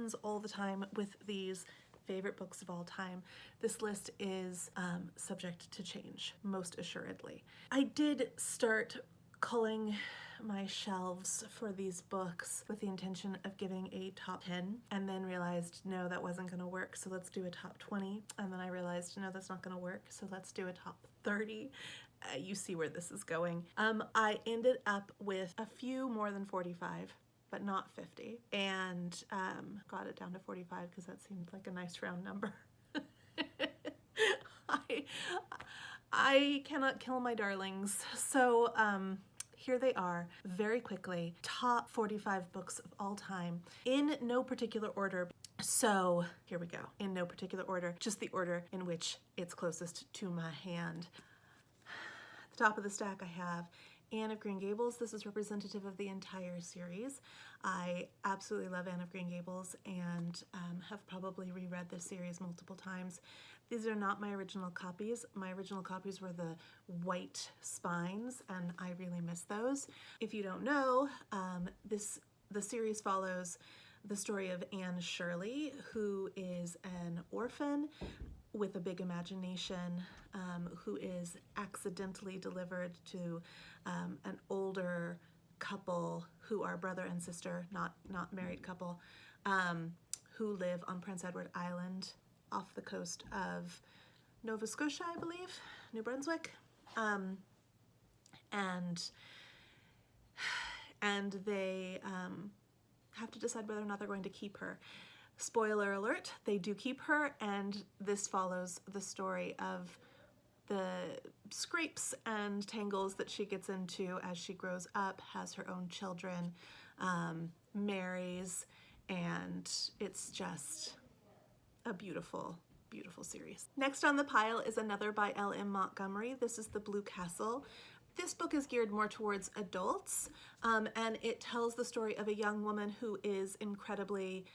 happens all the time with these favorite books of all time. This list is subject to change, most assuredly. I did start culling my shelves for these books with the intention of giving a top 10, and then realized no, that wasn't going to work, so let's do a top 20, and then I realized no, that's not going to work, so let's do a top 30. You see where this is going. I ended up with a few more than 45, but not 50, and got it down to 45 because that seemed like a nice round number. I cannot kill my darlings, so here they are, very quickly, top 45 books of all time, in no particular order. So here we go, in no particular order, just the order in which it's closest to my hand. At the top of the stack I have Anne of Green Gables. This is representative of the entire series. I absolutely love Anne of Green Gables and have probably reread this series multiple times. These are not my original copies. My original copies were the white spines, and I really miss those. If you don't know, the series follows the story of Anne Shirley, who is an orphan with a big imagination, who is accidentally delivered to an older couple who are brother and sister, not married couple, who live on Prince Edward Island off the coast of Nova Scotia, I believe, New Brunswick, and they have to decide whether or not they're going to keep her. Spoiler alert, they do keep her, and this follows the story of the scrapes and tangles that she gets into as she grows up, has her own children, marries, and it's just a beautiful, beautiful series. Next on the pile is another by L.M. Montgomery. This is The Blue Castle. This book is geared more towards adults, and it tells the story of a young woman who is incredibly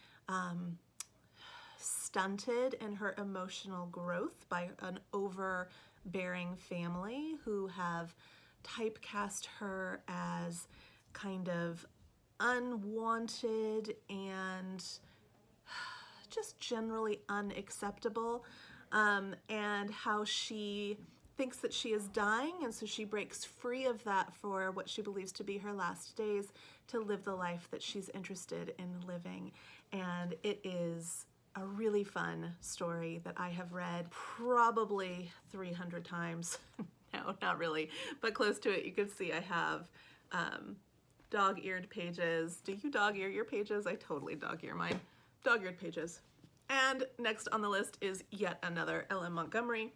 stunted in her emotional growth by an overbearing family who have typecast her as kind of unwanted and just generally unacceptable, and how she thinks that she is dying, and so she breaks free of that for what she believes to be her last days to live the life that she's interested in living. And it is a really fun story that I have read probably 300 times. No, not really, but close to it. You can see I have dog-eared pages. Do you dog-ear your pages? I totally dog-ear mine. Dog-eared pages. And next on the list is yet another L.M. Montgomery.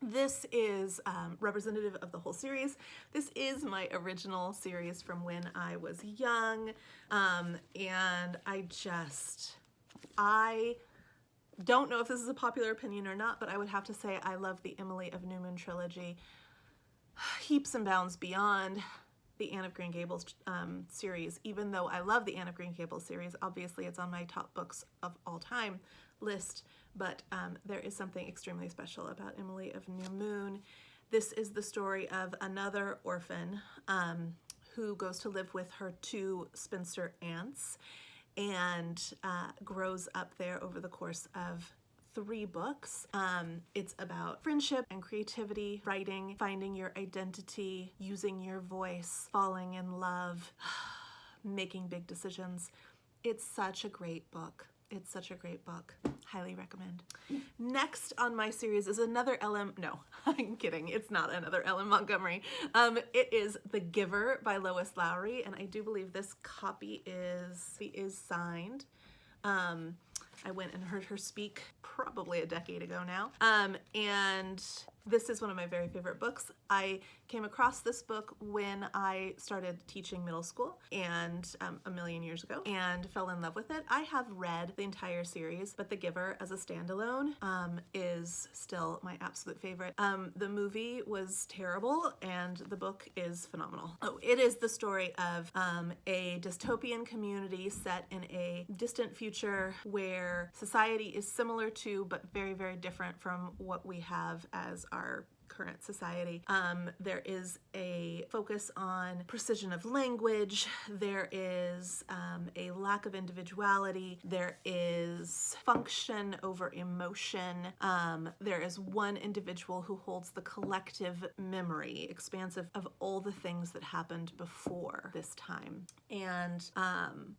This is representative of the whole series. This is my original series from when I was young, and I don't know if this is a popular opinion or not, but I would have to say I love the Emily of Newman trilogy heaps and bounds beyond the Anne of Green Gables series. Even though I love the Anne of Green Gables series, obviously it's on my top books of all time list, but there is something extremely special about Emily of New Moon. This is the story of another orphan who goes to live with her two spinster aunts and grows up there over the course of 3 books. It's about friendship and creativity, writing, finding your identity, using your voice, falling in love, making big decisions. It's such a great book. It's such a great book. Highly recommend. Next on my series is another L.M. No, I'm kidding. It's not another L.M. Montgomery. It is The Giver by Lois Lowry, and I do believe this copy is signed. I went and heard her speak probably a decade ago now, and this is one of my very favorite books. I came across this book when I started teaching middle school and a million years ago, and fell in love with it. I have read the entire series, but The Giver as a standalone is still my absolute favorite. The movie was terrible and the book is phenomenal. Oh, it is the story of a dystopian community set in a distant future where society is similar to but very, very different from what we have as our current society. There is a focus on precision of language. There is a lack of individuality. There is function over emotion. There is one individual who holds the collective memory, expansive of all the things that happened before this time. And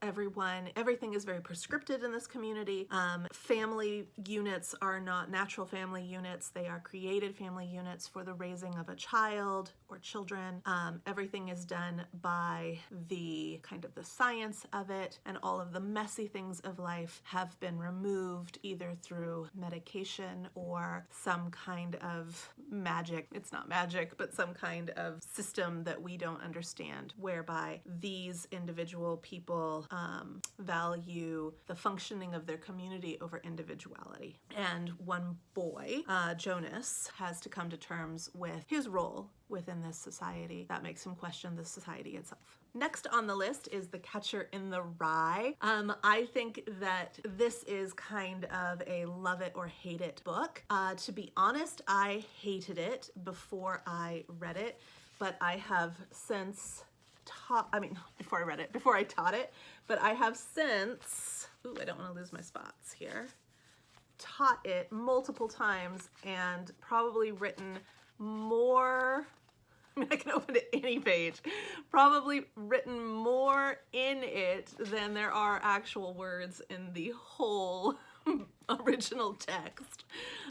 everything is very prescripted in this community. Family units are not natural family units. They are created family units for the raising of a child or children. Everything is done by the kind of the science of it, and all of the messy things of life have been removed either through medication or some kind of magic. It's not magic, but some kind of system that we don't understand, whereby these individual people value the functioning of their community over individuality. And one boy, Jonas, has to come to terms with his role within this society. That makes him question the society itself. Next on the list is The Catcher in the Rye. I think that this is kind of a love it or hate it book. To be honest, I hated it before I read it, but I have since before I taught it, but I have since, I don't want to lose my spots here, taught it multiple times and probably written more, I can open it any page, probably written more in it than there are actual words in the whole original text.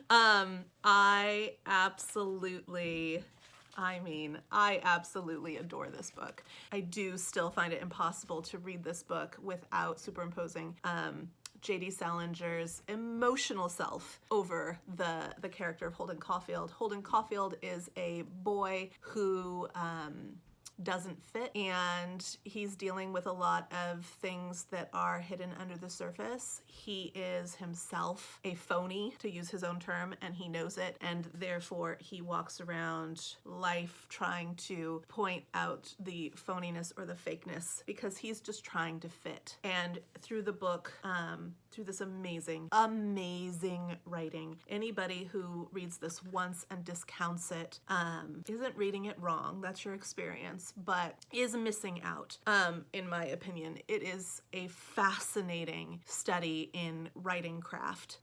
I absolutely adore this book. I do still find it impossible to read this book without superimposing J.D. Salinger's emotional self over the character of Holden Caulfield. Holden Caulfield is a boy who doesn't fit, and he's dealing with a lot of things that are hidden under the surface. He is himself a phony, to use his own term, and he knows it, and therefore he walks around life trying to point out the phoniness or the fakeness because he's just trying to fit. And through the book, through this amazing writing, anybody who reads this once and discounts it isn't reading it wrong. That's your experience, but is missing out, in my opinion. It is a fascinating study in writing craft.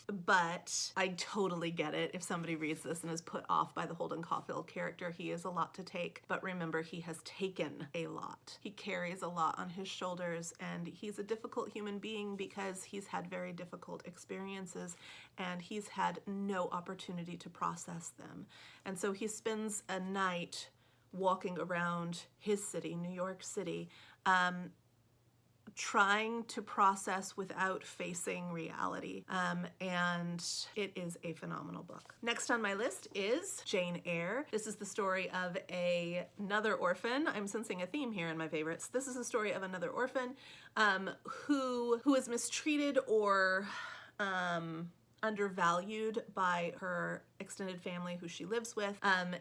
But I totally get it if somebody reads this and is put off by the Holden Caulfield character. He is a lot to take, but remember, he has taken a lot. He carries a lot on his shoulders, and he's a difficult human being because he's had very difficult experiences and he's had no opportunity to process them. And so he spends a night walking around his city, New York City, trying to process without facing reality. And it is a phenomenal book. Next on my list is Jane Eyre. This is the story of another orphan. I'm sensing a theme here in my favorites. This is the story of another orphan who is mistreated or undervalued by her extended family who she lives with,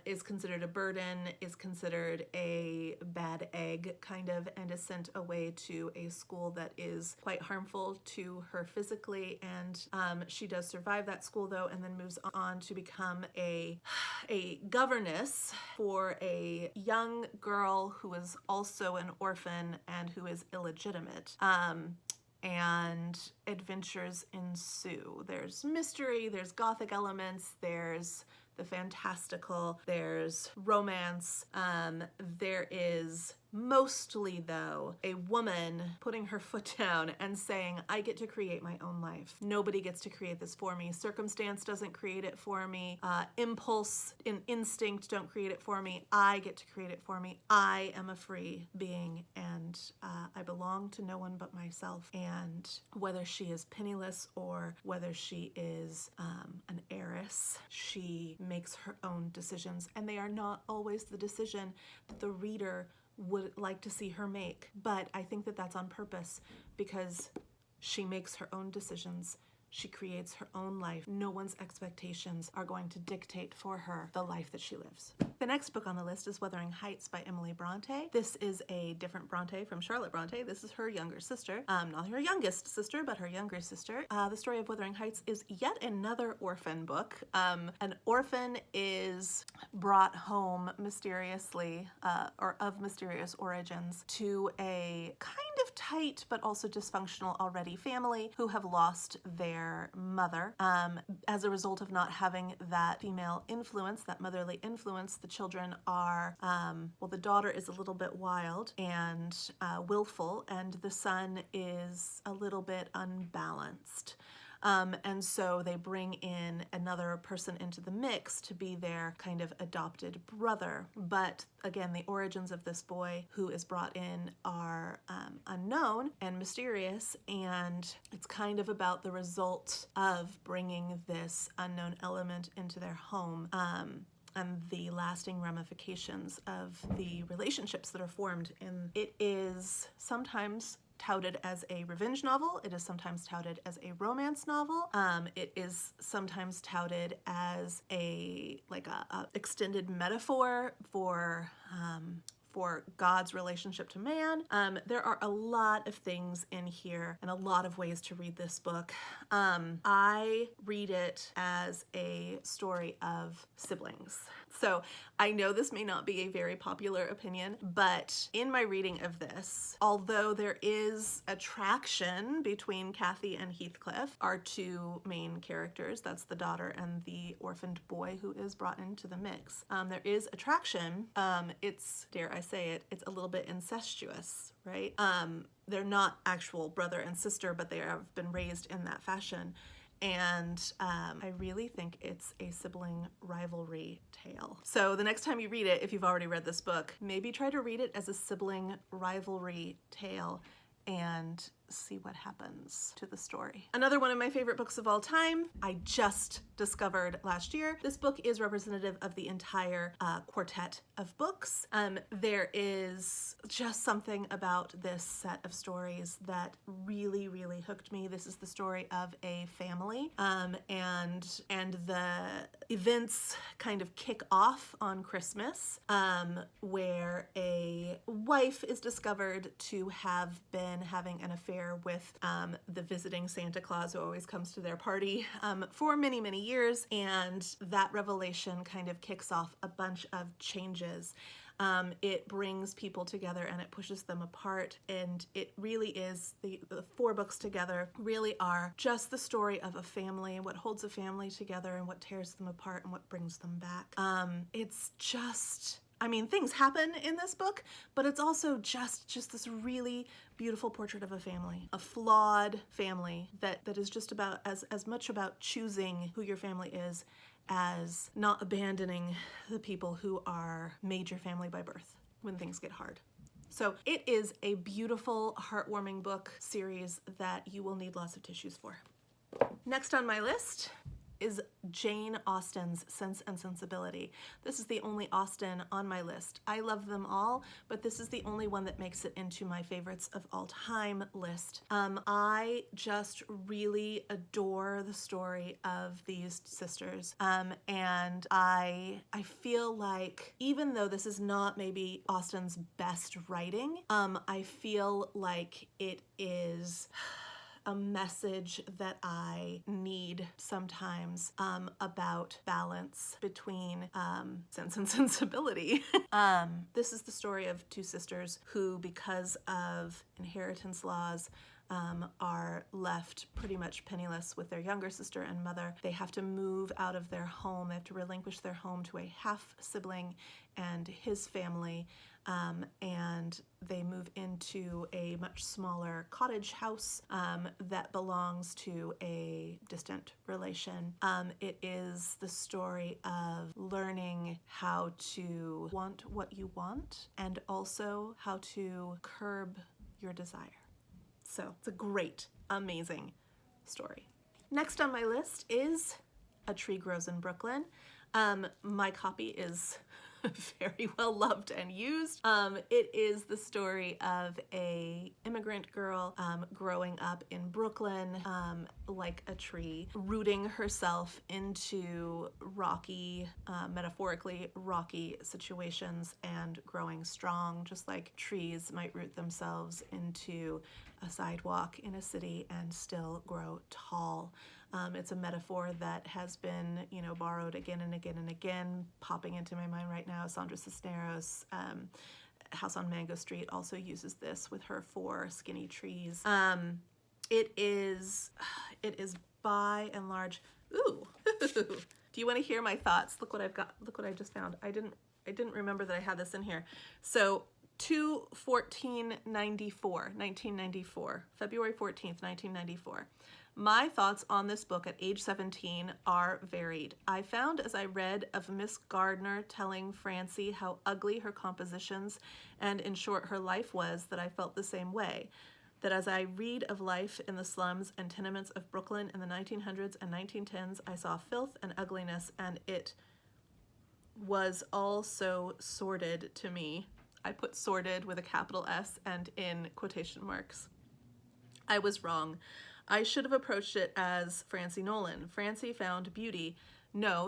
is considered a burden, is considered a bad egg kind of, and is sent away to a school that is quite harmful to her physically. And she does survive that school though, and then moves on to become a governess for a young girl who is also an orphan and who is illegitimate. And adventures ensue. There's mystery, there's gothic elements, there's the fantastical, there's romance. There is mostly, though, a woman putting her foot down and saying, I get to create my own life. Nobody gets to create this for me. Circumstance doesn't create it for me. Impulse and instinct don't create it for me. I get to create it for me. I am a free being, and I belong to no one but myself. And whether she is penniless or whether she is an heiress, she makes her own decisions, and they are not always the decision that the reader would like to see her make. But I think that that's on purpose, because she makes her own decisions. She creates her own life. No one's expectations are going to dictate for her the life that she lives. The next book on the list is Wuthering Heights by Emily Bronte. This is a different Bronte from Charlotte Bronte. This is her younger sister. Not her youngest sister, but her younger sister. The story of Wuthering Heights is yet another orphan book. An orphan is brought home mysteriously, or of mysterious origins, to a kind of tight but also dysfunctional already family who have lost their mother. As a result of not having that female influence, that motherly influence, the children are, well, the daughter is a little bit wild and willful, and the son is a little bit unbalanced. And so they bring in another person into the mix to be their kind of adopted brother. But again, the origins of this boy who is brought in are unknown and mysterious, and it's kind of about the result of bringing this unknown element into their home. And the lasting ramifications of the relationships that are formed. And it is sometimes touted as a revenge novel. It is sometimes touted as a romance novel. It is sometimes touted as a extended metaphor for God's relationship to man. There are a lot of things in here and a lot of ways to read this book. I read it as a story of siblings. So I know this may not be a very popular opinion, but in my reading of this, although there is attraction between Kathy and Heathcliff, our two main characters, that's the daughter and the orphaned boy who is brought into the mix, there is attraction. It's, dare I say it, it's a little bit incestuous, right? They're not actual brother and sister, but they have been raised in that fashion. And I really think it's a sibling rivalry tale. So the next time you read it, if you've already read this book, maybe try to read it as a sibling rivalry tale and see what happens to the story. Another one of my favorite books of all time, I just discovered last year. This book is representative of the entire quartet of books. There is just something about this set of stories that really, really hooked me. This is the story of a family, and the events kind of kick off on Christmas, where a wife is discovered to have been having an affair with the visiting Santa Claus who always comes to their party for many, many years, and that revelation kind of kicks off a bunch of changes. It brings people together and it pushes them apart, and it really is, the four books together really are just the story of a family and what holds a family together and what tears them apart and what brings them back. It's just, I mean, things happen in this book, but it's also just this really beautiful portrait of a family, a flawed family that is just about as much about choosing who your family is as not abandoning the people who are made your family by birth when things get hard. So it is a beautiful, heartwarming book series that you will need lots of tissues for. Next on my list is Jane Austen's Sense and Sensibility. This is the only Austen on my list. I love them all, but this is the only one that makes it into my favorites of all time list. I just really adore the story of these sisters, and I feel like even though this is not maybe Austen's best writing, I feel like it is a message that I need sometimes about balance between sense and sensibility. This is the story of two sisters who, because of inheritance laws, are left pretty much penniless with their younger sister and mother. They have to move out of their home. They have to relinquish their home to a half-sibling and his family, and they move into a much smaller cottage house that belongs to a distant relation. It is the story of learning how to want what you want and also how to curb your desire. So it's a great, amazing story. Next on my list is A Tree Grows in Brooklyn. My copy is very well loved and used. It is the story of a immigrant girl growing up in Brooklyn, like a tree, rooting herself into rocky, metaphorically rocky situations and growing strong, just like trees might root themselves into a sidewalk in a city and still grow tall. It's a metaphor that has been, borrowed again and again and again. Popping into my mind right now, Sandra Cisneros, House on Mango Street also uses this with her 4 skinny trees. It is by and large. Ooh, do you want to hear my thoughts? Look what I've got. Look what I just found. I didn't remember that I had this in here. So 1994, February 14th, 1994. My thoughts on this book at age 17 are varied. I found as I read of Miss Gardner telling Francie how ugly her compositions and in short her life was that I felt the same way. That as I read of life in the slums and tenements of Brooklyn in the 1900s and 1910s, I saw filth and ugliness, and it was all so sordid to me. I put sordid with a capital S and in quotation marks. I was wrong. I should have approached it as Francie Nolan. Francie found beauty,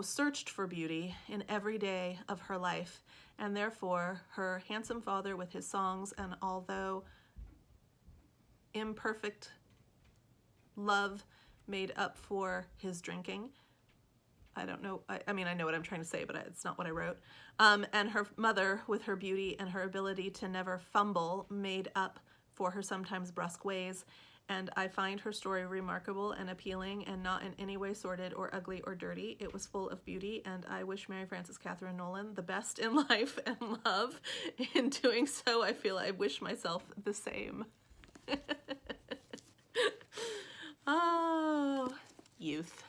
searched for beauty in every day of her life, and therefore her handsome father with his songs and although imperfect love made up for his drinking. I don't know. I mean, I know what I'm trying to say, but it's not what I wrote. And her mother with her beauty and her ability to never fumble made up for her sometimes brusque ways. And I find her story remarkable and appealing and not in any way sordid or ugly or dirty. It was full of beauty, and I wish Mary Frances Catherine Nolan the best in life and love. In doing so, I feel I wish myself the same. Oh, youth.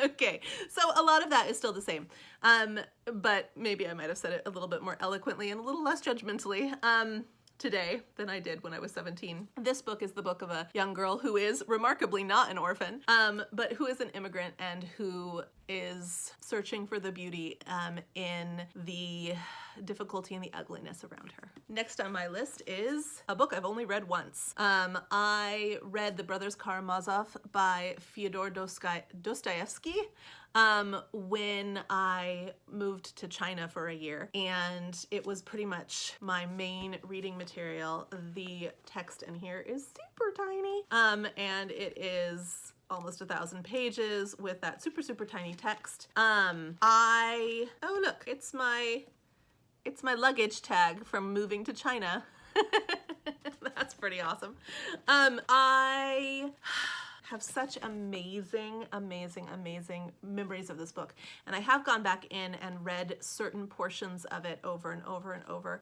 Okay, so a lot of that is still the same, but maybe I might have said it a little bit more eloquently and a little less judgmentally today than I did when I was 17. This book is the book of a young girl who is remarkably not an orphan, but who is an immigrant and who is searching for the beauty in the difficulty and the ugliness around her. Next on my list is a book I've only read once. I read The Brothers Karamazov by Fyodor Dostoevsky when I moved to China for a year, and it was pretty much my main reading material. The text in here is super tiny, and it is almost 1,000 pages with that super, super tiny text. Oh look, it's my luggage tag from moving to China. That's pretty awesome. I have such amazing memories of this book. And I have gone back in and read certain portions of it over and over and over.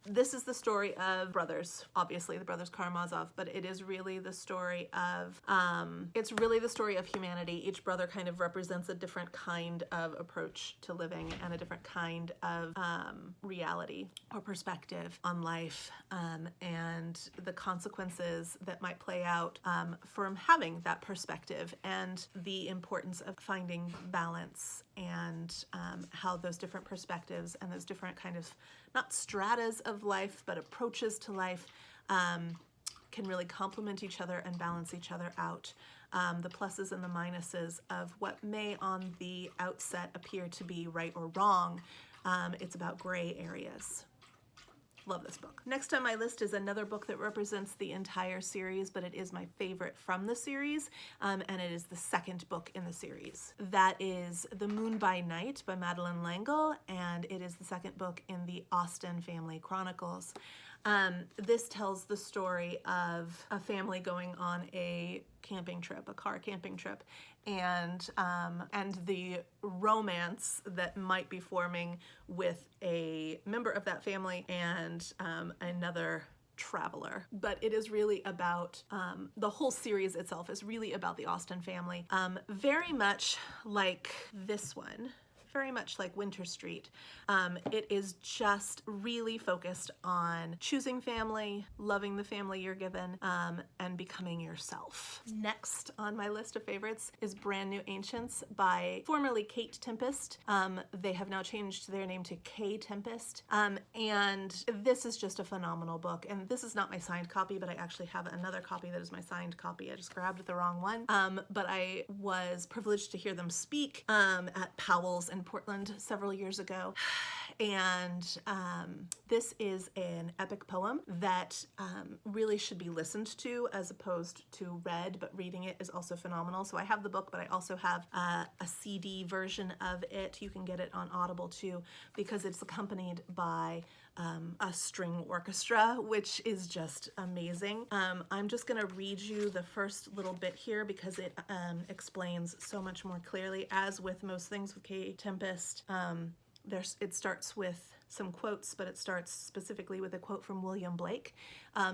This is the story of brothers, obviously the Brothers Karamazov, but it is really the story of, humanity. Each brother kind of represents a different kind of approach to living and a different kind of reality or perspective on life, and the consequences that might play out from having that perspective, and the importance of finding balance, and how those different perspectives and those different kind of, not stratas of life, but approaches to life can really complement each other and balance each other out. The pluses and the minuses of what may on the outset appear to be right or wrong. It's about gray areas. Love this book. Next on my list is another book that represents the entire series, but it is my favorite from the series, and it is the second book in the series. That is The Moon by Night by Madeleine L'Engle, and it is the second book in the Austen Family Chronicles. This tells the story of a family going on a camping trip, a car camping trip, and the romance that might be forming with a member of that family and another traveler. But it is really about, the whole series itself is really about the Austen family, very much like this one. very much like Winter Street. It is just really focused on choosing family, loving the family you're given, and becoming yourself. Next on my list of favorites is Brand New Ancients by formerly Kate Tempest. They have now changed their name to K Tempest. And this is just a phenomenal book. And this is not my signed copy, but I actually have another copy that is my signed copy. I just grabbed the wrong one. But I was privileged to hear them speak at Powell's in Portland several years ago. And this is an epic poem that really should be listened to as opposed to read, but reading it is also phenomenal. So I have the book, but I also have a CD version of it. You can get it on Audible too, because it's accompanied by a string orchestra, which is just amazing. I'm just gonna read you the first little bit here because it explains so much more clearly. As with most things with K Tempest, it starts with some quotes, but it starts specifically with a quote from William Blake.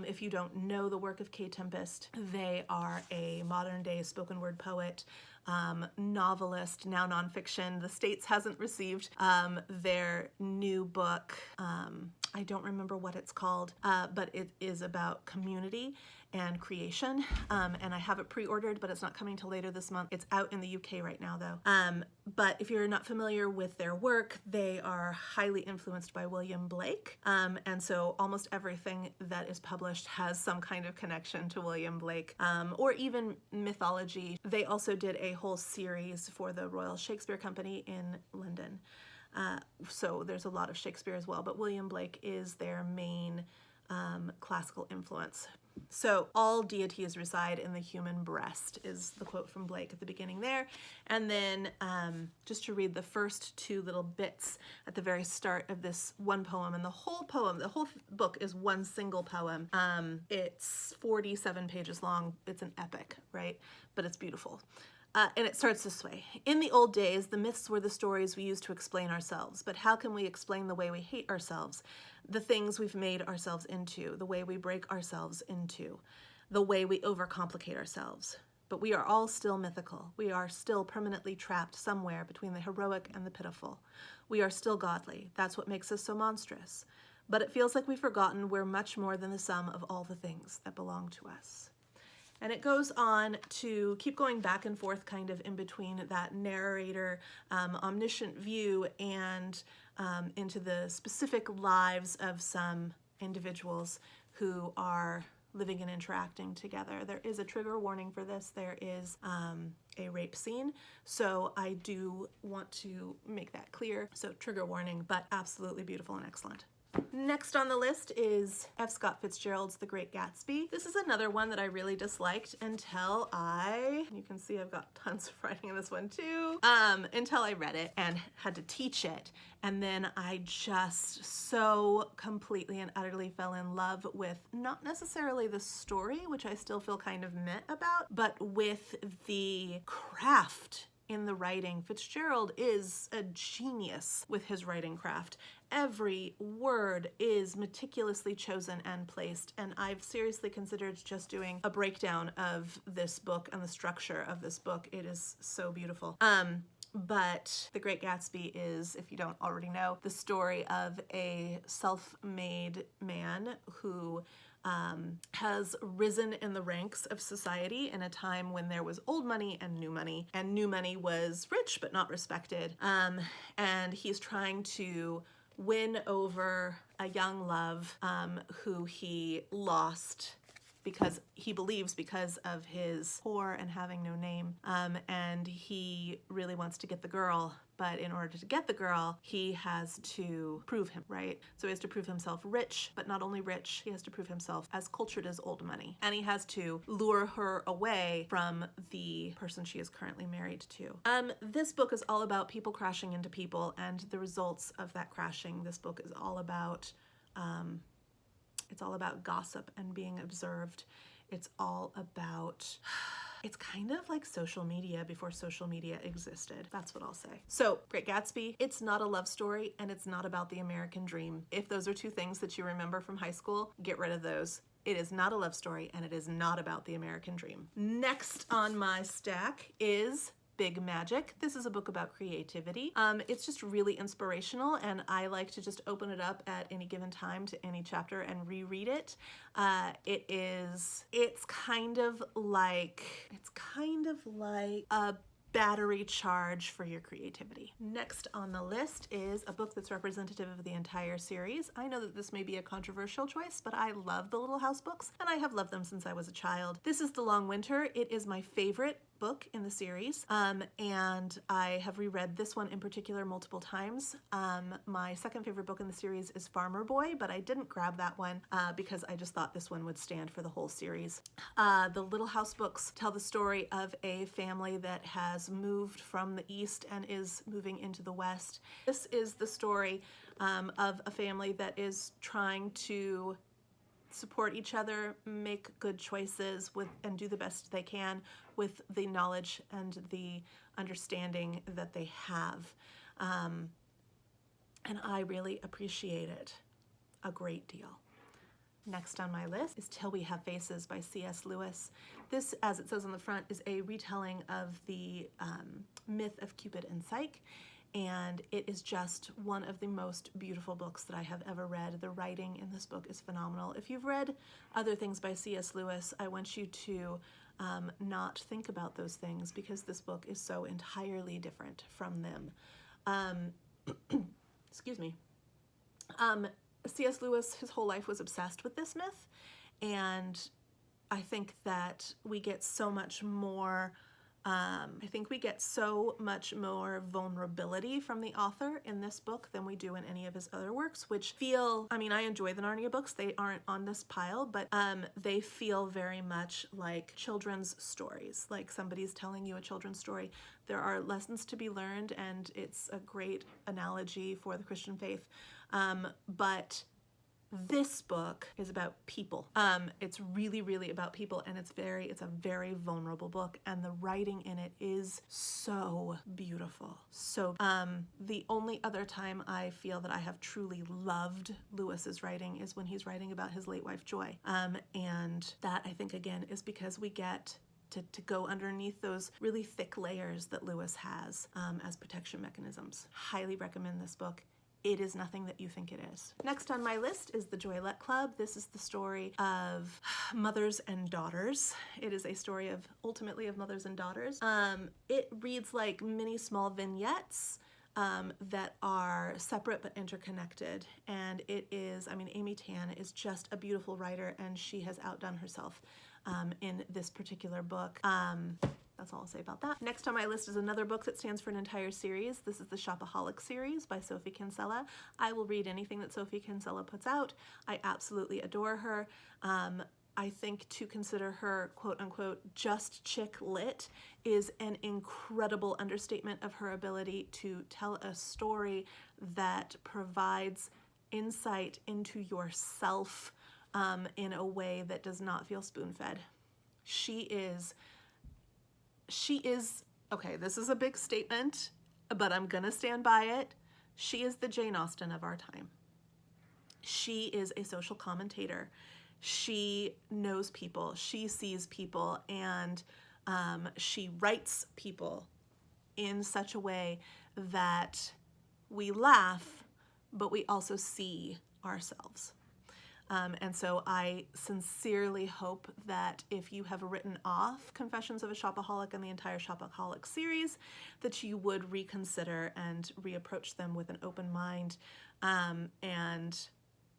If you don't know the work of K Tempest, they are a modern day spoken word poet, novelist, now nonfiction. The States hasn't received their new book. I don't remember what it's called, but it is about community and creation, and I have it pre-ordered, but it's not coming till later this month. It's out in the UK right now though. But if you're not familiar with their work, they are highly influenced by William Blake, and so almost everything that is published has some kind of connection to William Blake, or even mythology. They also did a whole series for the Royal Shakespeare Company in London. So there's a lot of Shakespeare as well, but William Blake is their main classical influence. So all deities reside in the human breast is the quote from Blake at the beginning there. And then just to read the first two little bits at the very start of this one poem, and the whole book is one single poem. It's 47 pages long. It's an epic, right? But it's beautiful. And it starts this way. In the old days, the myths were the stories we used to explain ourselves. But how can we explain the way we hate ourselves? The things we've made ourselves into, the way we break ourselves into, the way we overcomplicate ourselves. But we are all still mythical. We are still permanently trapped somewhere between the heroic and the pitiful. We are still godly. That's what makes us so monstrous. But it feels like we've forgotten we're much more than the sum of all the things that belong to us. And it goes on to keep going back and forth kind of in between that narrator omniscient view and into the specific lives of some individuals who are living and interacting together. There is a trigger warning for this. There is a rape scene. So I do want to make that clear. So trigger warning, but absolutely beautiful and excellent. Next on the list is F. Scott Fitzgerald's The Great Gatsby. This is another one that I really disliked until you can see I've got tons of writing in this one too, until I read it and had to teach it. And then I just so completely and utterly fell in love with not necessarily the story, which I still feel kind of meh about, but with the craft in the writing. Fitzgerald is a genius with his writing craft. Every word is meticulously chosen and placed, and I've seriously considered just doing a breakdown of this book and the structure of this book. It is so beautiful. But The Great Gatsby is, if you don't already know, the story of a self-made man who has risen in the ranks of society in a time when there was old money, and new money was rich but not respected. And he's trying to win over a young love who he lost because he believes because of his poor and having no name. And he really wants to get the girl, but in order to get the girl, he has to prove him, right? So he has to prove himself rich, but not only rich, he has to prove himself as cultured as old money. And he has to lure her away from the person she is currently married to. This book is all about people crashing into people and the results of that crashing. This book is all about gossip and being observed. It's all about, it's kind of like social media before social media existed. That's what I'll say. So, Great Gatsby, it's not a love story and it's not about the American dream. If those are two things that you remember from high school, get rid of those. It is not a love story and it is not about the American dream. Next on my stack is big magic. This is a book about creativity. It's just really inspirational, and I like to just open it up at any given time to any chapter and reread it. It's kind of like a battery charge for your creativity. Next on the list is a book that's representative of the entire series. I know that this may be a controversial choice, but I love the Little House books, and I have loved them since I was a child. This is The Long Winter. It is my favorite book in the series, and I have reread this one in particular multiple times. My second favorite book in the series is Farmer Boy, but I didn't grab that one because I just thought this one would stand for the whole series. The Little House books tell the story of a family that has moved from the east and is moving into the west. This is the story of a family that is trying to support each other, make good choices and do the best they can with the knowledge and the understanding that they have. And I really appreciate it a great deal. Next on my list is Till We Have Faces by C.S. Lewis. This, as it says on the front, is a retelling of the myth of Cupid and Psyche, and it is just one of the most beautiful books that I have ever read. The writing in this book is phenomenal. If you've read other things by C.S. Lewis, I want you to not think about those things, because this book is so entirely different from them. Excuse me. C.S. Lewis, his whole life was obsessed with this myth, and I think that we get so much more vulnerability from the author in this book than we do in any of his other works, which I enjoy the Narnia books. They aren't on this pile, but they feel very much like children's stories, like somebody's telling you a children's story. There are lessons to be learned, and it's a great analogy for the Christian faith. But this book is about people. It's really, really about people, and it's a very vulnerable book, and the writing in it is so beautiful. So the only other time I feel that I have truly loved Lewis's writing is when he's writing about his late wife Joy. And that, I think, again, is because we get to go underneath those really thick layers that Lewis has as protection mechanisms. Highly recommend this book. It is nothing that you think it is. Next on my list is The Joylet Club. This is the story of mothers and daughters. It is a story ultimately of mothers and daughters. It reads like mini small vignettes that are separate but interconnected. And it is, Amy Tan is just a beautiful writer, and she has outdone herself in this particular book. That's all I'll say about that. Next on my list is another book that stands for an entire series. This is the Shopaholic series by Sophie Kinsella. I will read anything that Sophie Kinsella puts out. I absolutely adore her. I think to consider her quote-unquote just chick lit is an incredible understatement of her ability to tell a story that provides insight into yourself in a way that does not feel spoon-fed. She is, okay, this is a big statement, but I'm gonna stand by it. She is the Jane Austen of our time. She is a social commentator. She knows people, she sees people, and she writes people in such a way that we laugh, but we also see ourselves. And so I sincerely hope that if you have written off Confessions of a Shopaholic and the entire Shopaholic series, that you would reconsider and reapproach them with an open mind. And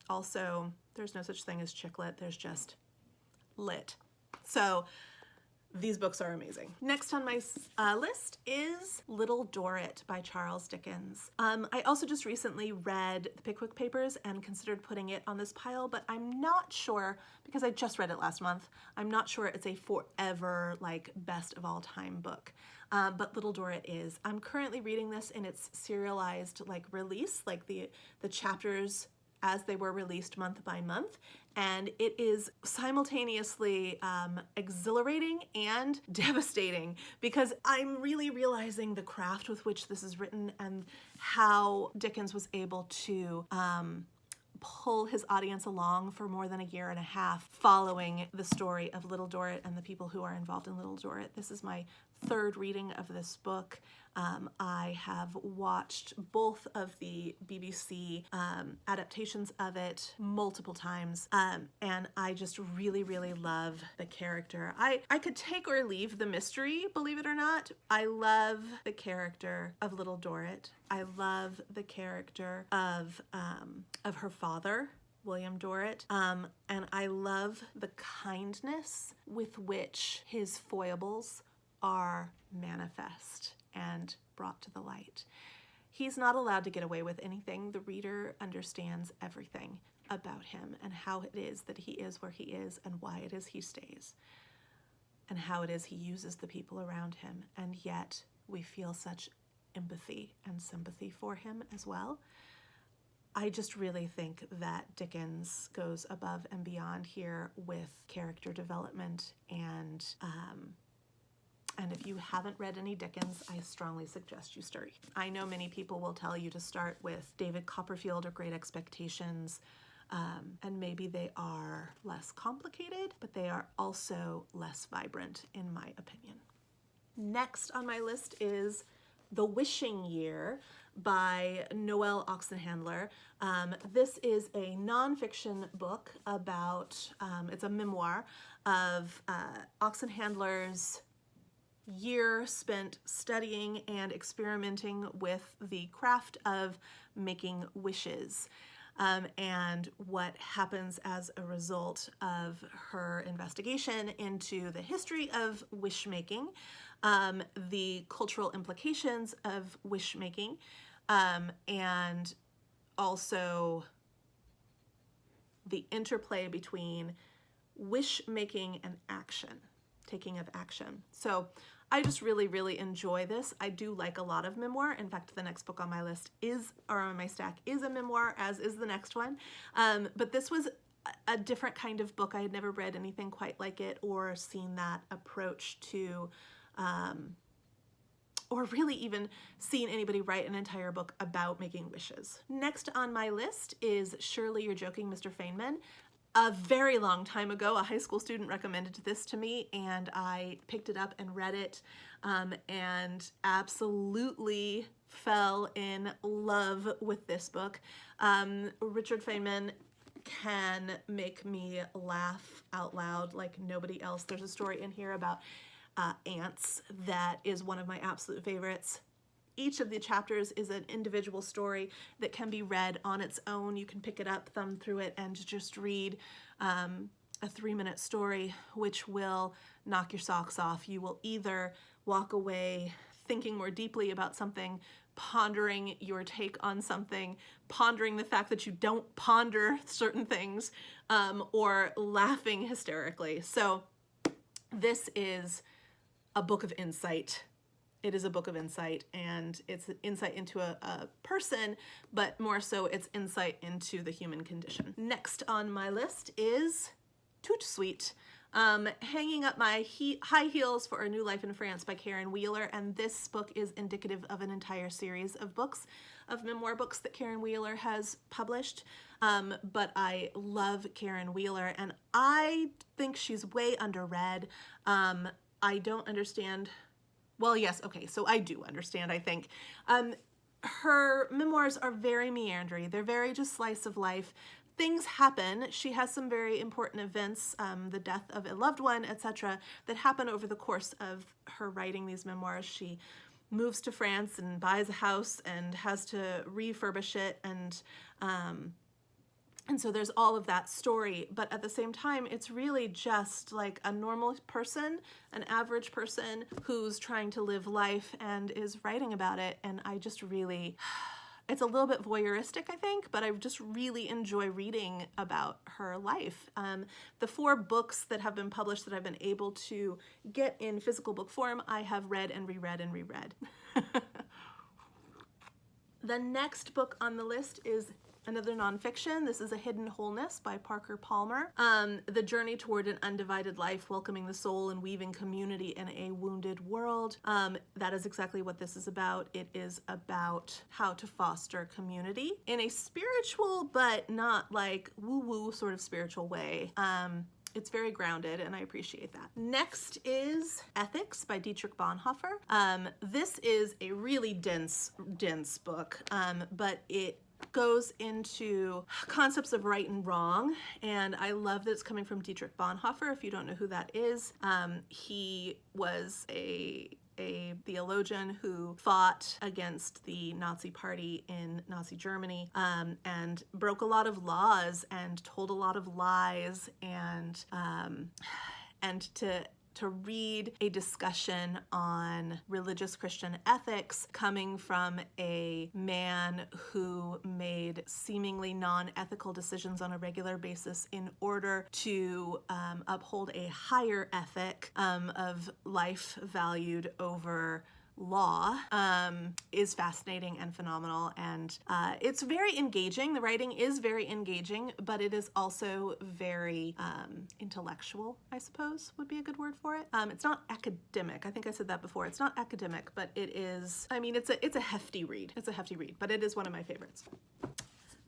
also, there's no such thing as chick lit, there's just lit. So these books are amazing. Next on my list is Little Dorrit by Charles Dickens. I also just recently read The Pickwick Papers and considered putting it on this pile, but I'm not sure, because I just read it last month, I'm not sure it's a forever, best of all time book. But Little Dorrit is. I'm currently reading this in its serialized, release, the chapters as they were released month by month, and it is simultaneously exhilarating and devastating, because I'm really realizing the craft with which this is written and how Dickens was able to pull his audience along for more than a year and a half following the story of Little Dorrit and the people who are involved in Little Dorrit. This is my third reading of this book. I have watched both of the BBC adaptations of it multiple times, and I just really, really love the character. I could take or leave the mystery, believe it or not. I love the character of little Dorrit. I love the character of her father, William Dorrit, and I love the kindness with which his foibles are manifest and brought to the light. He's not allowed to get away with anything. The reader understands everything about him and how it is that he is where he is and why it is he stays and how it is he uses the people around him. And yet we feel such empathy and sympathy for him as well. I just really think that Dickens goes above and beyond here with character development, and if you haven't read any Dickens, I strongly suggest you start. I know many people will tell you to start with David Copperfield or Great Expectations, and maybe they are less complicated, but they are also less vibrant, in my opinion. Next on my list is The Wishing Year by Noelle Oxenhandler. This is a nonfiction book about, it's a memoir of Oxenhandler's year spent studying and experimenting with the craft of making wishes, and what happens as a result of her investigation into the history of wish making, the cultural implications of wish making, and also the interplay between wish making and action, taking of action. So I just really, really enjoy this. I do like a lot of memoir. In fact, the next book on my list or on my stack is a memoir, as is the next one. But this was a different kind of book. I had never read anything quite like it or seen that approach to, or really even seen anybody write an entire book about making wishes. Next on my list is Surely You're Joking, Mr. Feynman. A very long time ago, a high school student recommended this to me, and I picked it up and read it, and absolutely fell in love with this book. Richard Feynman can make me laugh out loud like nobody else. There's a story in here about ants that is one of my absolute favorites. Each of the chapters is an individual story that can be read on its own. You can pick it up, thumb through it, and just read a 3-minute story, which will knock your socks off. You will either walk away thinking more deeply about something, pondering your take on something, pondering the fact that you don't ponder certain things, or laughing hysterically. So this is a book of insight. It is a book of insight, and it's an insight into a person, but more so it's insight into the human condition. Next on my list is Tootsuite, Hanging Up My High Heels for a New Life in France by Karen Wheeler, and this book is indicative of an entire series of books, of memoir books that Karen Wheeler has published, but I love Karen Wheeler, and I think she's way underread. I don't understand. Well, yes, okay, so I do understand, I think. Her memoirs are very meandering. They're very just slice of life. Things happen. She has some very important events, the death of a loved one, etc., that happen over the course of her writing these memoirs. She moves to France and buys a house and has to refurbish it, and so there's all of that story, but at the same time, it's really just like a normal person, an average person who's trying to live life and is writing about it, and I just really, it's a little bit voyeuristic, I think, but I just really enjoy reading about her life. The 4 books that have been published that I've been able to get in physical book form, I have read and reread and reread. The next book on the list is another nonfiction. This is A Hidden Wholeness by Parker Palmer. The journey toward an undivided life, welcoming the soul and weaving community in a wounded world. That is exactly what this is about. It is about how to foster community in a spiritual, but not like woo-woo sort of spiritual way. It's very grounded, and I appreciate that. Next is Ethics by Dietrich Bonhoeffer. This is a really dense book, but it goes into concepts of right and wrong, and I love that it's coming from Dietrich Bonhoeffer. If you don't know who that is, he was a theologian who fought against the Nazi Party in Nazi Germany, and broke a lot of laws and told a lot of lies, and to read a discussion on religious Christian ethics coming from a man who made seemingly non-ethical decisions on a regular basis in order to uphold a higher ethic of life valued over law, is fascinating and phenomenal, and it's very engaging. The writing is very engaging, but it is also very intellectual, I suppose would be a good word for it. It's not academic. I think I said that before. It's not academic, but it is, I mean, it's a hefty read. It's a hefty read, but it is one of my favorites.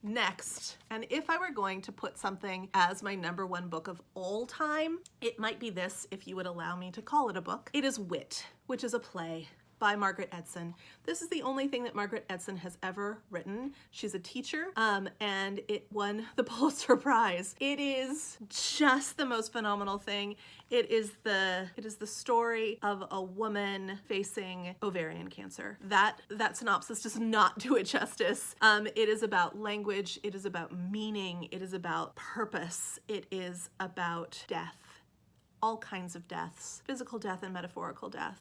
Next, and if I were going to put something as my #1 book of all time, it might be this, if you would allow me to call it a book. It is Wit, which is a play by Margaret Edson. This is the only thing that Margaret Edson has ever written. She's a teacher, and it won the Pulitzer Prize. It is just the most phenomenal thing. It is the story of a woman facing ovarian cancer. That synopsis does not do it justice. It is about language. It is about meaning. It is about purpose. It is about death, all kinds of deaths, physical death and metaphorical death.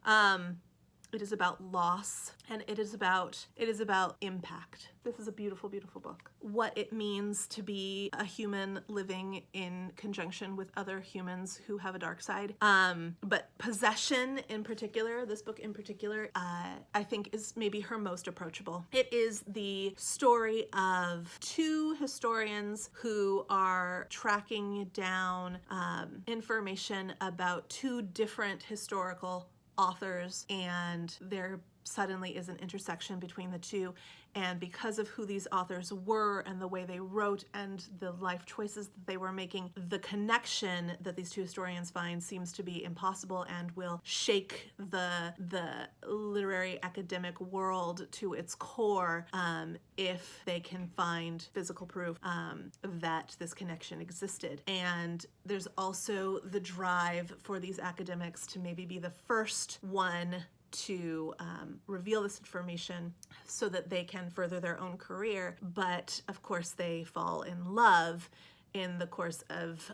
It is about loss, and it is about impact. This is a beautiful, beautiful book. What it means to be a human living in conjunction with other humans who have a dark side. But possession in particular, this book in particular, I think is maybe her most approachable. It is the story of two historians who are tracking down information about two different historical authors, and there suddenly is an intersection between the two, and because of who these authors were and the way they wrote and the life choices that they were making, the connection that these two historians find seems to be impossible and will shake the literary academic world to its core if they can find physical proof that this connection existed. And there's also the drive for these academics to maybe be the first one to reveal this information so that they can further their own career. But of course they fall in love in the course of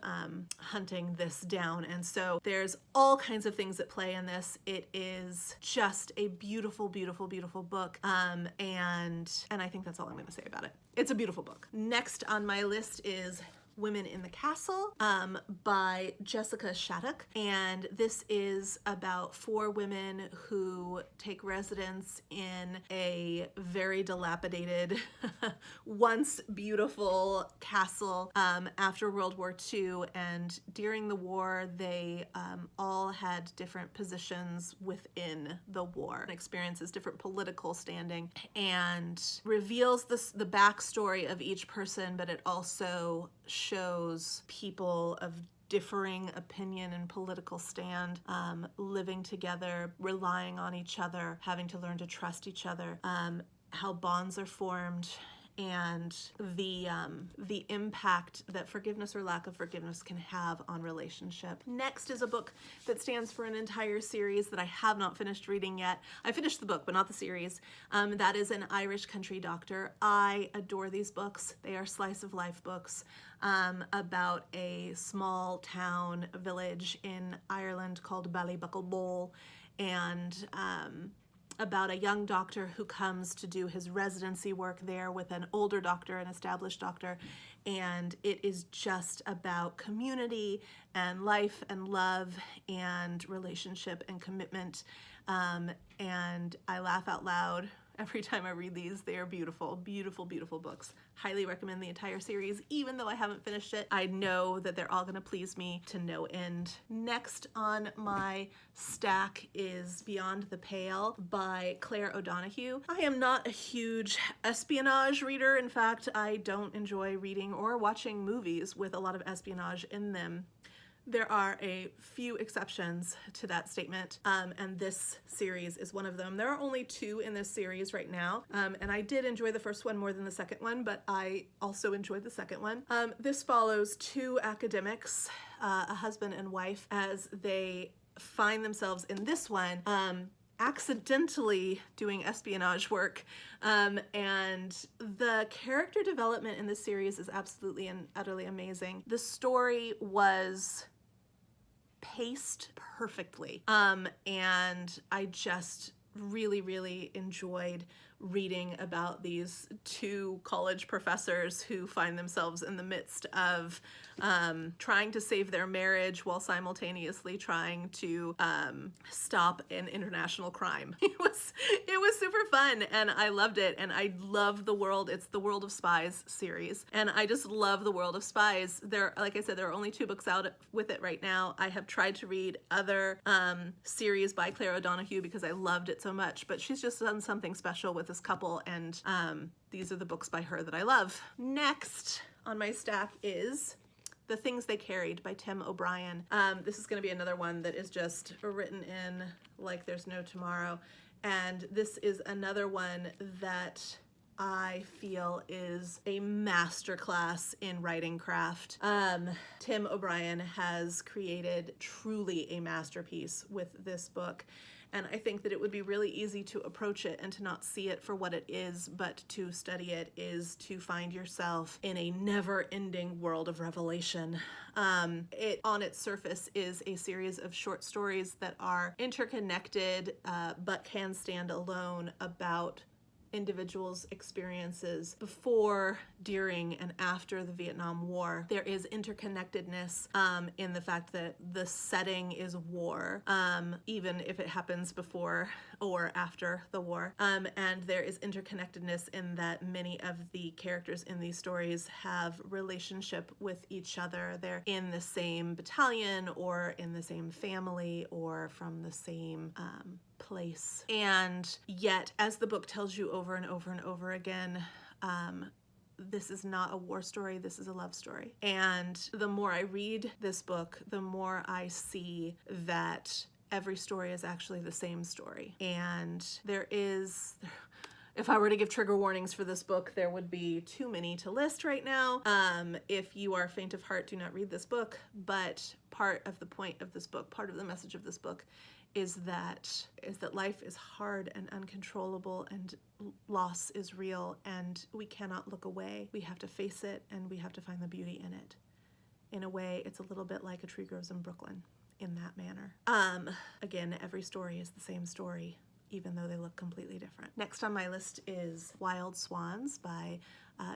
hunting this down. And so there's all kinds of things at play in this. It is just a beautiful, beautiful, beautiful book. And I think that's all I'm going to say about it. It's a beautiful book. Next on my list is Women in the Castle by Jessica Shattuck, and this is about 4 women who take residence in a very dilapidated, once beautiful castle after World War II, and during the war they all had different positions within the war and experiences different political standing, and reveals the backstory of each person, but it also shows people of differing opinion and political stand living together, relying on each other, having to learn to trust each other, how bonds are formed, and the impact that forgiveness or lack of forgiveness can have on relationship. Next is a book that stands for an entire series that I have not finished reading yet. I finished the book, but not the series. That is An Irish Country Doctor. I adore these books. They are slice of life books about a small town village in Ireland called Ballybuckle, and about a young doctor who comes to do his residency work there with an older doctor, an established doctor, and it is just about community and life and love and relationship and commitment, and I laugh out loud every time I read these. They are beautiful, beautiful, beautiful books. Highly recommend the entire series, even though I haven't finished it. I know that they're all gonna please me to no end. Next on my stack is Beyond the Pale by Claire O'Donoghue. I am not a huge espionage reader. In fact, I don't enjoy reading or watching movies with a lot of espionage in them. There are a few exceptions to that statement, and this series is one of them. There are only 2 in this series right now, and I did enjoy the first one more than the second one, but I also enjoyed the second one. This follows 2 academics, a husband and wife, as they find themselves in this one accidentally doing espionage work, and the character development in this series is absolutely and utterly amazing. The story was paced perfectly, and I just really enjoyed reading about these 2 college professors who find themselves in the midst of trying to save their marriage while simultaneously trying to stop an international crime. It was super fun, and I loved it, and I love the world. It's the World of Spies series, and I just love the World of Spies. Like I said, there are only 2 books out with it right now. I have tried to read other series by Claire O'Donoghue because I loved it so much, but she's just done something special with this couple, and these are the books by her that I love. Next on my stack is The Things They Carried by Tim O'Brien. This is going to be another one that is just written in like there's no tomorrow, and this is another one that I feel is a masterclass in writing craft. Tim O'Brien has created truly a masterpiece with this book. And I think that it would be really easy to approach it and to not see it for what it is, but to study it is to find yourself in a never-ending world of revelation. It, on its surface, is a series of short stories that are interconnected, but can stand alone about individuals' experiences before, during, and after the Vietnam War. There is interconnectedness in the fact that the setting is war, even if it happens before or after the war. And there is interconnectedness in that many of the characters in these stories have relationship with each other. They're in the same battalion or in the same family or from the same place. And yet, as the book tells you over and over and over again, this is not a war story, this is a love story. And the more I read this book, the more I see that every story is actually the same story. And there is... If I were to give trigger warnings for this book, there would be too many to list right now. If you are faint of heart, do not read this book. But part of the point of this book, part of the message of this book, is that life is hard and uncontrollable, and loss is real, and we cannot look away. We have to face it, and we have to find the beauty in it. In a way, it's a little bit like A Tree Grows in Brooklyn in that manner. Again, every story is the same story, even though they look completely different. Next on my list is Wild Swans by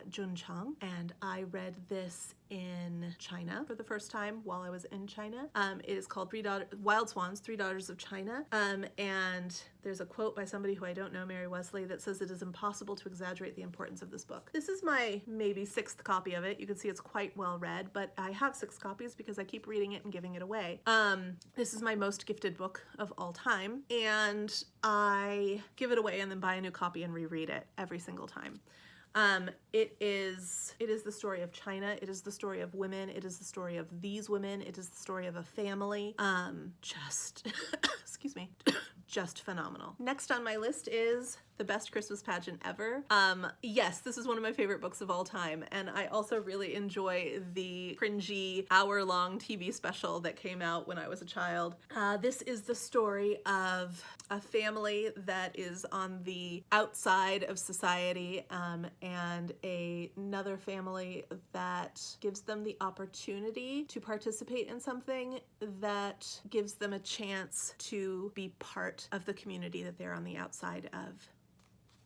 Jun Chang, and I read this in China for the first time while I was in China. It is called Wild Swans, 3 Daughters of China, and there's a quote by somebody who I don't know, Mary Wesley, that says it is impossible to exaggerate the importance of this book. This is my maybe 6th copy of it. You can see it's quite well read, but I have 6 copies because I keep reading it and giving it away. This is my most gifted book of all time, and I give it away and then buy a new copy and reread it every single time. It is the story of China. It is the story of women. It is the story of these women. It is the story of a family. Excuse me, just phenomenal. Next on my list is The Best Christmas Pageant Ever. Yes, this is one of my favorite books of all time, and I also really enjoy the cringy hour-long TV special that came out when I was a child. This is the story of a family that is on the outside of society, and another family that gives them the opportunity to participate in something that gives them a chance to be part of the community that they're on the outside of.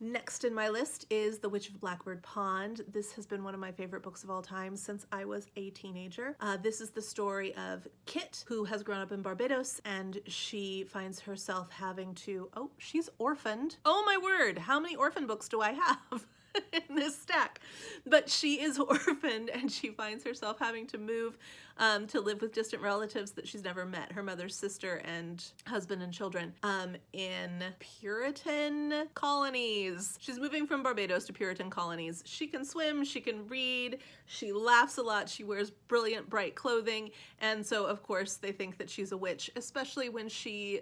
Next in my list is The Witch of Blackbird Pond. This has been one of my favorite books of all time since I was a teenager. This is the story of Kit, who has grown up in Barbados, and she finds herself having to... Oh, she's orphaned. Oh my word, how many orphan books do I have in this stack? But she is orphaned, and she finds herself having to move to live with distant relatives that she's never met, her mother's sister and husband and children, in Puritan colonies. She's moving from Barbados to Puritan colonies. She can swim, she can read, she laughs a lot, she wears brilliant, bright clothing, and so, of course, they think that she's a witch, especially when she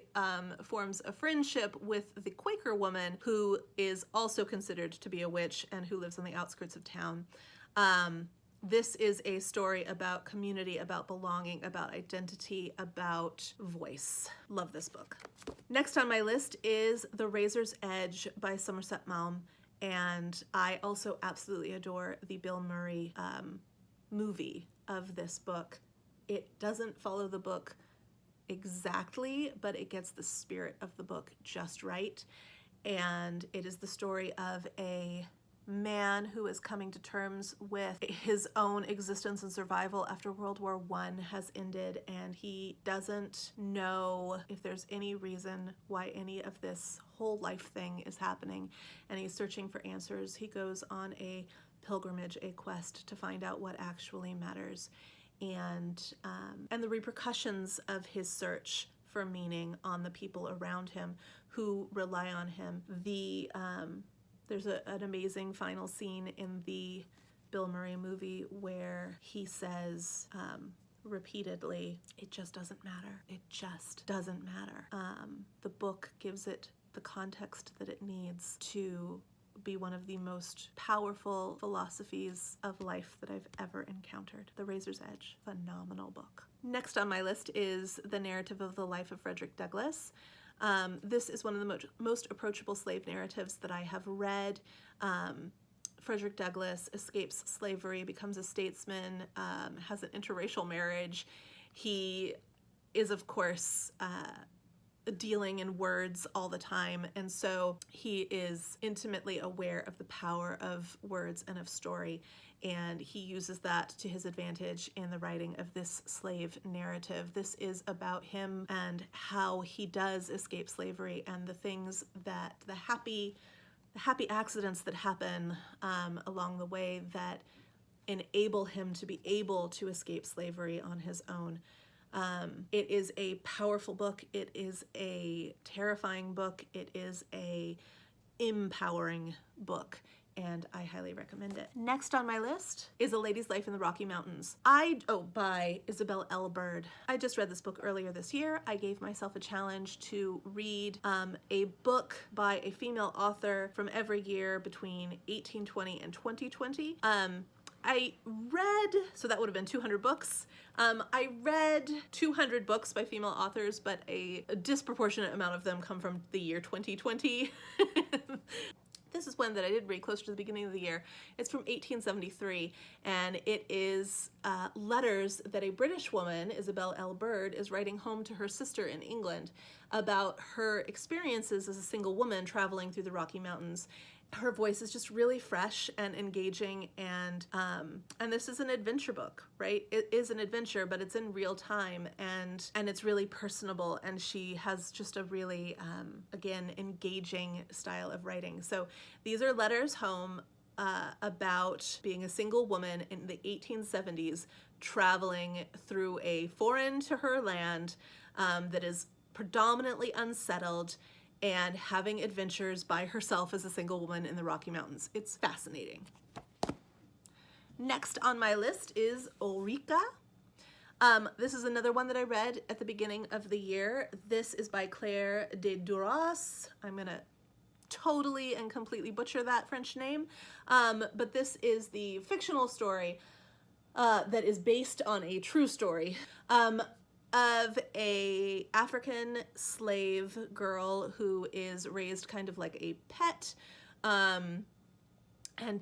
forms a friendship with the Quaker woman, who is also considered to be a witch and who lives on the outskirts of town. This is a story about community, about belonging, about identity, about voice. Love this book. Next on my list is The Razor's Edge by Somerset Maugham, and I also absolutely adore the Bill Murray movie of this book. It doesn't follow the book exactly, but it gets the spirit of the book just right, and it is the story of a man who is coming to terms with his own existence and survival after World War I has ended, and he doesn't know if there's any reason why any of this whole life thing is happening, and he's searching for answers. He goes on a pilgrimage, a quest to find out what actually matters, and the repercussions of his search for meaning on the people around him who rely on him. There's an amazing final scene in the Bill Murray movie where he says repeatedly, "It just doesn't matter. It just doesn't matter." The book gives it the context that it needs to be one of the most powerful philosophies of life that I've ever encountered. The Razor's Edge, phenomenal book. Next on my list is The Narrative of the Life of Frederick Douglass. This is one of the most approachable slave narratives that I have read. Frederick Douglass escapes slavery, becomes a statesman, has an interracial marriage. He is, of course, dealing in words all the time, and so he is intimately aware of the power of words and of story, and he uses that to his advantage in the writing of this slave narrative. This is about him and how he does escape slavery and the things that the happy accidents that happen along the way that enable him to be able to escape slavery on his own. It is a powerful book. It is a terrifying book. It is a empowering book, and I highly recommend it. Next on my list is A Lady's Life in the Rocky Mountains. By Isabel L. Bird. I just read this book earlier this year. I gave myself a challenge to read a book by a female author from every year between 1820 and 2020. I read, so that would have been 200 books. I read 200 books by female authors, but a disproportionate amount of them come from the year 2020. This is one that I did read closer to the beginning of the year. It's from 1873, and it is letters that a British woman, Isabel L. Bird, is writing home to her sister in England about her experiences as a single woman traveling through the Rocky Mountains. Her voice is just really fresh and engaging, and this is an adventure book, right? It is an adventure, but it's in real time, and it's really personable, and she has just a really, again, engaging style of writing. So these are letters home about being a single woman in the 1870s, traveling through a foreign to her land that is predominantly unsettled, and having adventures by herself as a single woman in the Rocky Mountains. It's fascinating. Next on my list is Ulrika. This is another one that I read at the beginning of the year. This is by Claire de Duras. I'm gonna totally and completely butcher that French name, but this is the fictional story that is based on a true story. Of a African slave girl who is raised kind of like a pet, and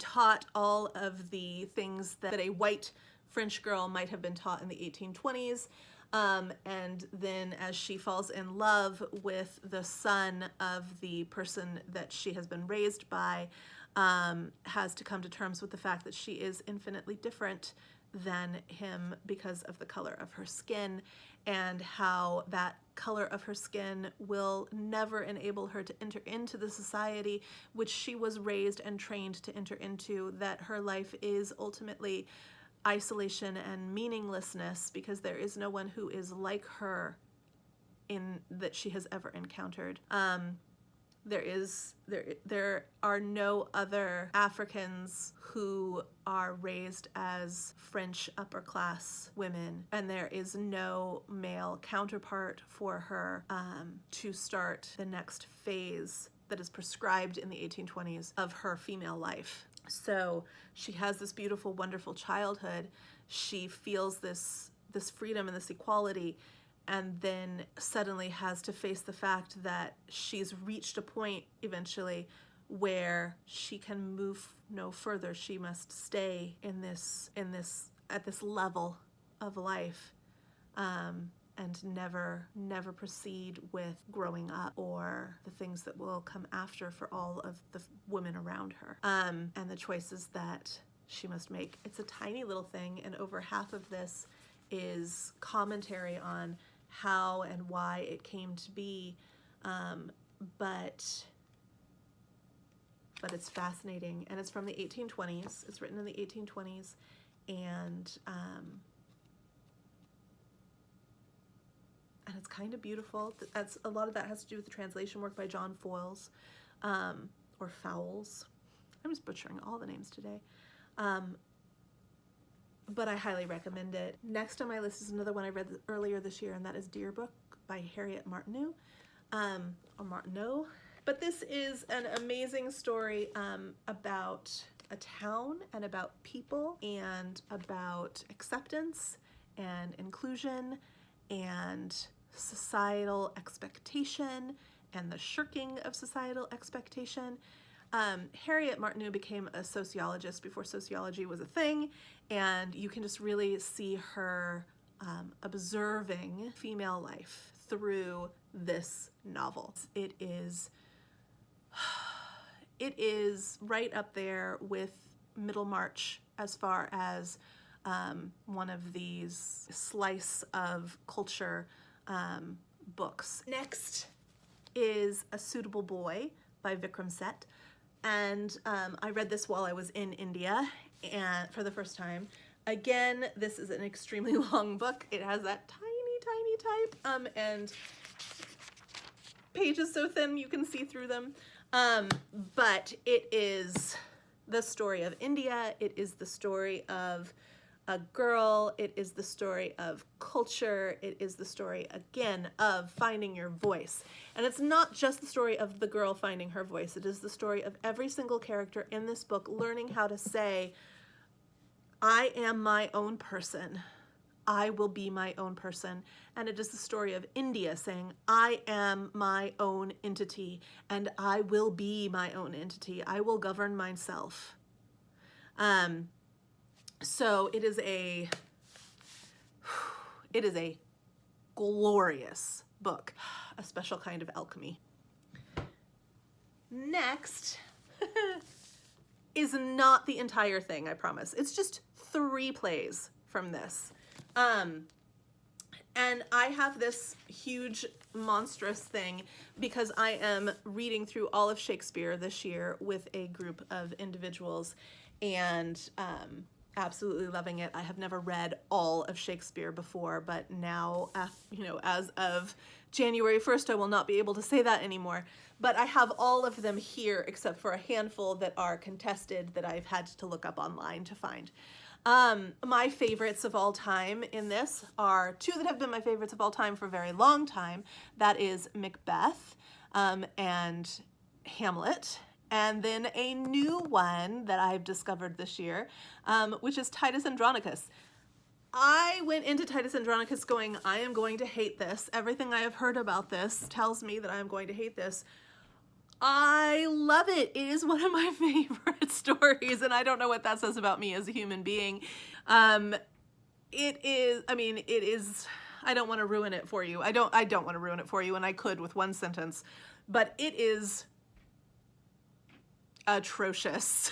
taught all of the things that a white French girl might have been taught in the 1820s. And then as she falls in love with the son of the person that she has been raised by, has to come to terms with the fact that she is infinitely different than him because of the color of her skin, and how that color of her skin will never enable her to enter into the society which she was raised and trained to enter into, that her life is ultimately isolation and meaninglessness, because there is no one who is like her in that she has ever encountered. There are no other Africans who are raised as French upper class women, and there is no male counterpart for her to start the next phase that is prescribed in the 1820s of her female life. So she has this beautiful, wonderful childhood. She feels this freedom and this equality, and then suddenly has to face the fact that she's reached a point eventually where she can move no further. She must stay at this level of life, and never proceed with growing up or the things that will come after for all of the women around her, and the choices that she must make. It's a tiny little thing, and over half of this is commentary on how and why it came to be, but it's fascinating, and it's from the 1820s. It's written in the 1820s, and it's kind of beautiful. That's a lot of that has to do with the translation work by John Foyles, or Fowles. I'm just butchering all the names today. But I highly recommend it. Next on my list is another one I read earlier this year, and that is Deer Book by Harriet Martineau, or Martineau. But this is an amazing story about a town and about people and about acceptance and inclusion and societal expectation and the shirking of societal expectation. Harriet Martineau became a sociologist before sociology was a thing, and you can just really see her observing female life through this novel. It is right up there with Middlemarch as far as one of these slice of culture books. Next is A Suitable Boy by Vikram Seth. And I read this while I was in India and for the first time. Again, this is an extremely long book. It has that tiny type, and pages so thin you can see through them. But it is the story of India. It is the story of a girl. It is the story of culture. It is the story, again, of finding your voice. And it's not just the story of the girl finding her voice. It is the story of every single character in this book learning how to say, I am my own person. I will be my own person. And it is the story of India saying, I am my own entity, and I will be my own entity. I will govern myself. So it is a glorious book, a special kind of alchemy. Next is not the entire thing, I promise. It's just 3 plays from this. And I have this huge, monstrous thing because I am reading through all of Shakespeare this year with a group of individuals, and absolutely loving it. I have never read all of Shakespeare before, but now, as of January 1st, I will not be able to say that anymore. But I have all of them here except for a handful that are contested that I've had to look up online to find. My favorites of all time in this are 2 that have been my favorites of all time for a very long time. That is Macbeth and Hamlet. And then a new one that I've discovered this year, which is Titus Andronicus. I went into Titus Andronicus going, I am going to hate this. Everything I have heard about this tells me that I am going to hate this. I love it. It is one of my favorite stories, and I don't know what that says about me as a human being. It is, I don't want to ruin it for you. I don't want to ruin it for you, and I could with one sentence, but it is atrocious.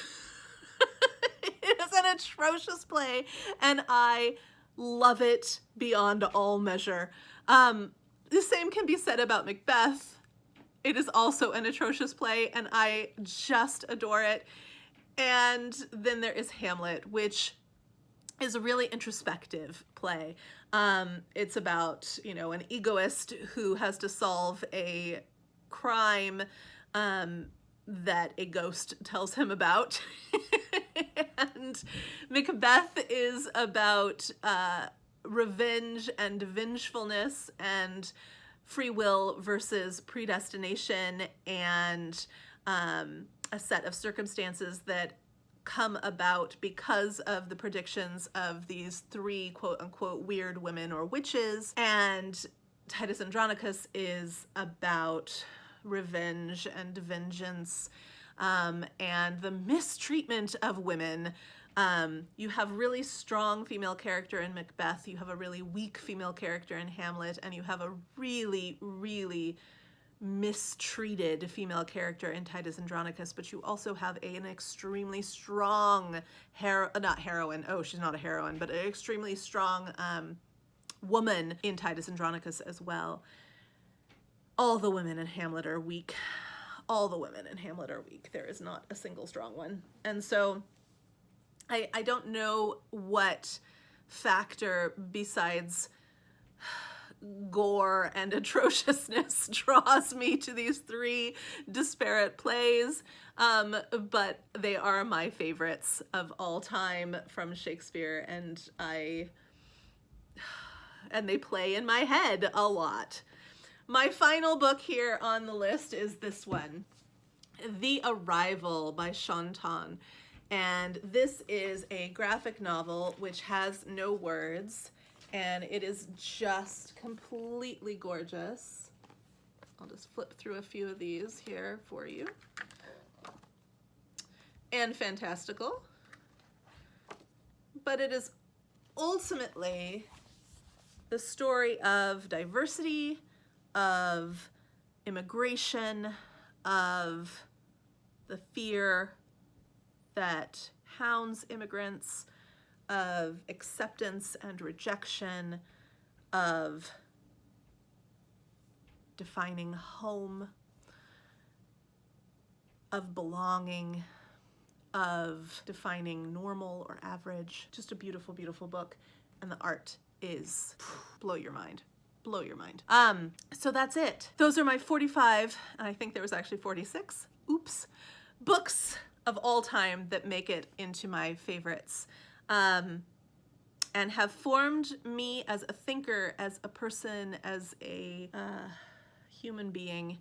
It is an atrocious play, and I love it beyond all measure. The same can be said about Macbeth. It is also an atrocious play, and I just adore it. And then there is Hamlet, which is a really introspective play. It's about, you know, an egoist who has to solve a crime that a ghost tells him about. And Macbeth is about revenge and vengefulness and free will versus predestination, and a set of circumstances that come about because of the predictions of these three quote-unquote weird women or witches. And Titus Andronicus is about revenge and vengeance, and the mistreatment of women. You have really strong female character in Macbeth, you have a really weak female character in Hamlet, and you have a really, really mistreated female character in Titus Andronicus, but you also have an extremely strong not heroine, oh, she's not a heroine, but an extremely strong woman in Titus Andronicus as well. All the women in Hamlet are weak. All the women in Hamlet are weak. There is not a single strong one. And so I don't know what factor besides gore and atrociousness draws me to these three disparate plays, but they are my favorites of all time from Shakespeare, and they play in my head a lot. My final book here on the list is this one, The Arrival by Shantan. And this is a graphic novel which has no words, and it is just completely gorgeous. I'll just flip through a few of these here for you. And fantastical. But it is ultimately the story of diversity, of immigration, of the fear that hounds immigrants, of acceptance and rejection, of defining home, of belonging, of defining normal or average. Just a beautiful, beautiful book. And the art is blow your mind. Blow your mind. So that's it. Those are my 45, and I think there was actually 46, oops, books of all time that make it into my favorites, and have formed me as a thinker, as a person, as a human being,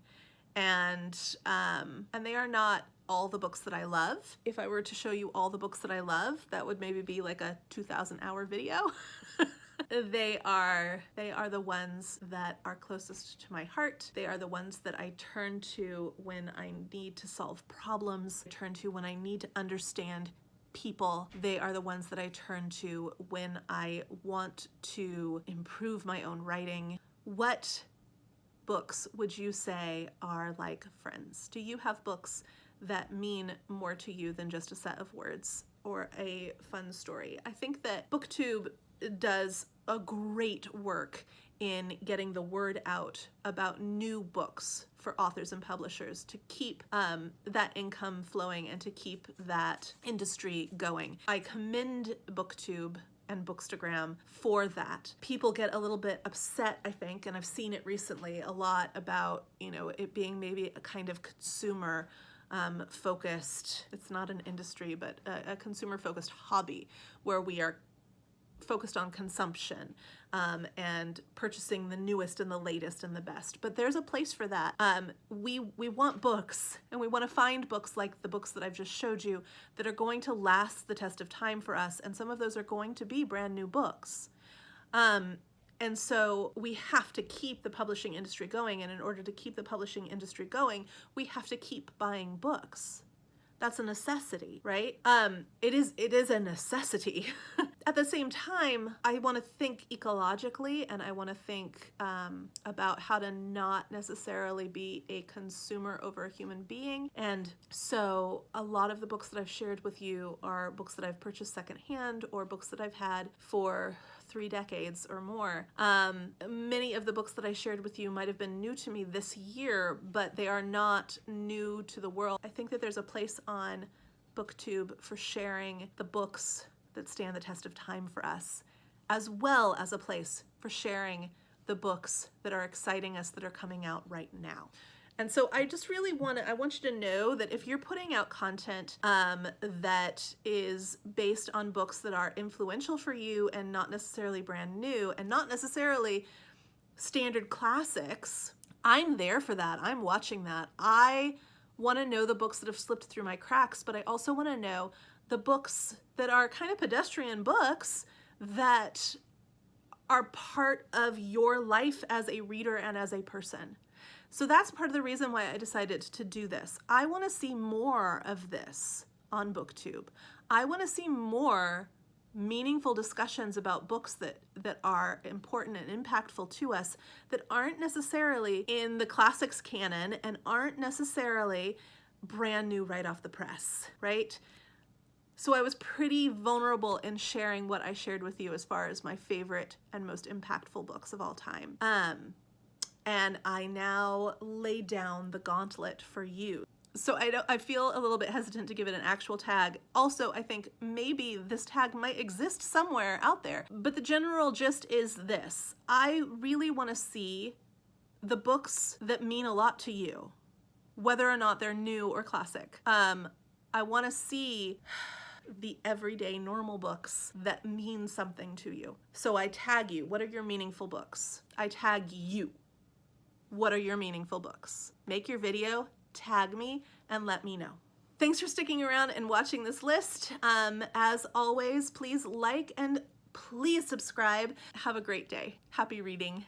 and they are not all the books that I love. If I were to show you all the books that I love, that would maybe be like a 2,000-hour video. They are the ones that are closest to my heart. They are the ones that I turn to when I need to solve problems, I turn to when I need to understand people. They are the ones that I turn to when I want to improve my own writing. What books would you say are like friends? Do you have books that mean more to you than just a set of words or a fun story? I think that BookTube does a great work in getting the word out about new books for authors and publishers to keep that income flowing and to keep that industry going. I commend BookTube and Bookstagram for that. People get a little bit upset, I think, and I've seen it recently a lot about, you know, it being maybe a kind of consumer focused, it's not an industry, but a consumer focused hobby where we are focused on consumption and purchasing the newest and the latest and the best. But there's a place for that. We want books, and we want to find books like the books that I've just showed you that are going to last the test of time for us, and some of those are going to be brand new books. And so we have to keep the publishing industry going, and in order to keep the publishing industry going, we have to keep buying books. That's a necessity, right? It is a necessity. At the same time, I want to think ecologically, and I want to think about how to not necessarily be a consumer over a human being. And so a lot of the books that I've shared with you are books that I've purchased secondhand or books that I've had for 3 decades or more. Many of the books that I shared with you might have been new to me this year, but they are not new to the world. I think that there's a place on BookTube for sharing the books that stand the test of time for us, as well as a place for sharing the books that are exciting us that are coming out right now. And so I just really I want you to know that if you're putting out content that is based on books that are influential for you and not necessarily brand new and not necessarily standard classics, I'm there for that. I'm watching that. I want to know the books that have slipped through my cracks, but I also want to know the books that are kind of pedestrian books that are part of your life as a reader and as a person. So that's part of the reason why I decided to do this. I want to see more of this on BookTube. I want to see more meaningful discussions about books that are important and impactful to us that aren't necessarily in the classics canon and aren't necessarily brand new right off the press, right? So I was pretty vulnerable in sharing what I shared with you as far as my favorite and most impactful books of all time. And I now lay down the gauntlet for you. So I feel a little bit hesitant to give it an actual tag. Also, I think maybe this tag might exist somewhere out there, but the general gist is this. I really want to see the books that mean a lot to you, whether or not they're new or classic. I want to see the everyday normal books that mean something to you. So I tag you. What are your meaningful books? I tag you. What are your meaningful books? Make your video, tag me, and let me know. Thanks for sticking around and watching this list. As always, please like and please subscribe. Have a great day. Happy reading.